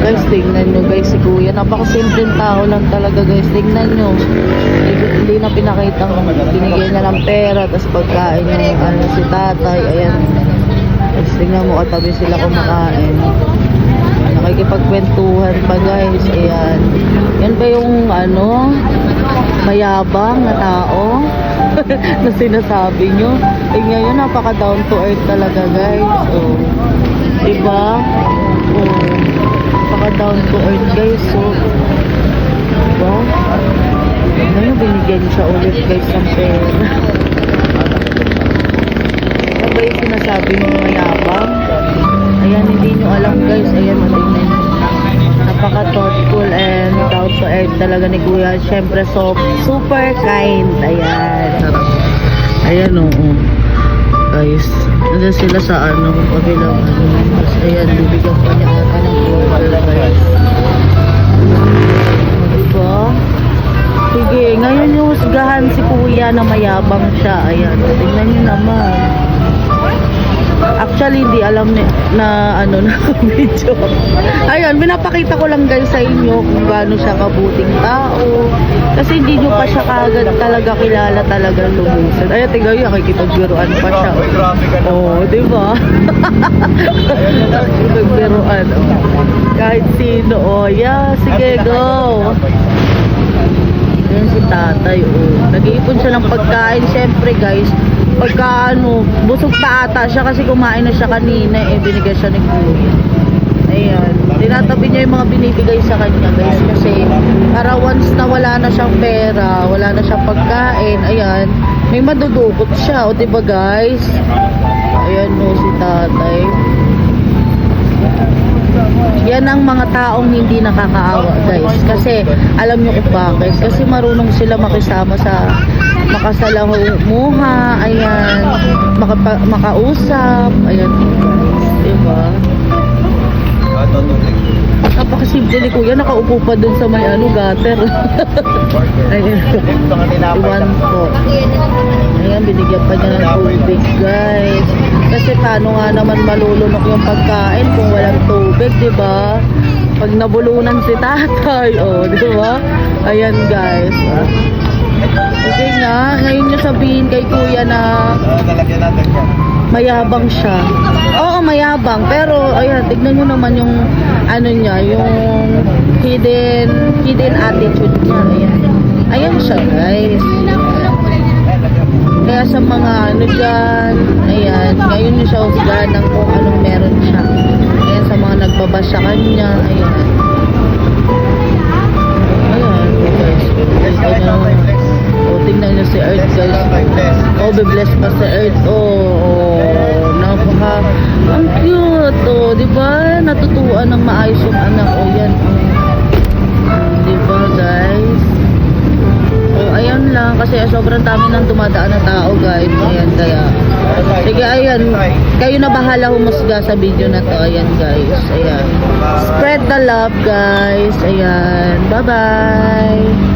Guys, tingnan nyo guys, si kuya. Napakasimpleng tao lang talaga guys. Tingnan nyo. Hindi na pinakita binigyan niya ng pera. Tapos pagkain yung si tatay. Ayan. Tapos tingnan mo, katabi sila kumakain. Nakikipagkwentuhan pa guys. Ayan. Yan ba yung mayabang na tao na sinasabi nyo? Tingnan nyo, napaka down to earth talaga guys. Oh. Diba? Oh. Napaka down to earth guys. So, diba? Tingnan nyo, binigyan siya ulit guys ng pera. Ano ba yung sinasabi nyo mayabang? Ayan, hindi nyo alam guys. Ayan, tingnan nyo. Napaka thoughtful and down to earth talaga ni kuya. Siyempre, so, super kind. Ayan. Ayan, oo. Guys, nandiyan sila sa kabilang Tapos, ayan, bibigyan pa niya ata ng bukal, guys. Diba? Sige, ngayon yung husgahan si kuya na mayabang siya. Ayan, tingnan nyo naman. Actually, hindi alam na video. Ayun, pinapakita ko lang guys sa inyo kung gaano siya kabuting tao. Kasi hindi nyo pa siya kagad talaga kilala talagang lumusin. Ayun, tingnan nyo, nakikipagbiruan pa siya. Oh, diba? Nakikipagbiruan. Kahit sino. Oh, yeah, sige, go. Ayan si tatay, oh. Nag-iipon siya ng pagkain. Siyempre guys, pagka busog pa ata siya kasi kumain na siya kanina, binigay siya ni kuya. Ayan, tinatabi niya yung mga binibigay sa kanya guys, kasi para once na wala na siyang pera, wala na siyang pagkain, ayan, may madudukot siya, o diba guys? Ayan no, si tatay. Yan ang mga taong hindi nakakaawa guys, kasi alam nyo kung bakit, kasi marunong sila makisama sa makasalamuha, ayan, makausap, ayan guys, diba? Napakasimple ni kuya, nakaupo pa dun sa may gutter. Ayan, iwan po. Ayan, binigyan pa niya ng tubig guys, kasi paano nga naman malulunok yung pagkain kung walang tubig, diba? Pag nabulunan si tatay, oh, diba? Ayan guys, okay nga, ngayon nyo sabihin kay kuya na mayabang siya. Oo, mayabang. Pero, ayan, tignan nyo naman yung, niya, yung hidden attitude niya. Ayan. Ayan siya, guys. Kaya sa mga dyan, ayan, ngayon nyo siya husgahan ng kung anong meron siya. Ayan, sa mga nagbabash sa kanya, ayan. Ayan, guys. Tingnan nyo si Earth guys. Oh, be-bless pa si Earth. Oh, napaka ang cute. Oh, diba? Natutuan ng maayos yung anak. Oh, yan. Diba guys? Oh, ayan lang. Kasi sobrang dami nang dumadaan na tao guys. Ayan, kaya. Sige, ayan. Kayo na bahala humusga sa video na to. Ayan guys. Ayan. Spread the love guys. Ayan. Bye-bye.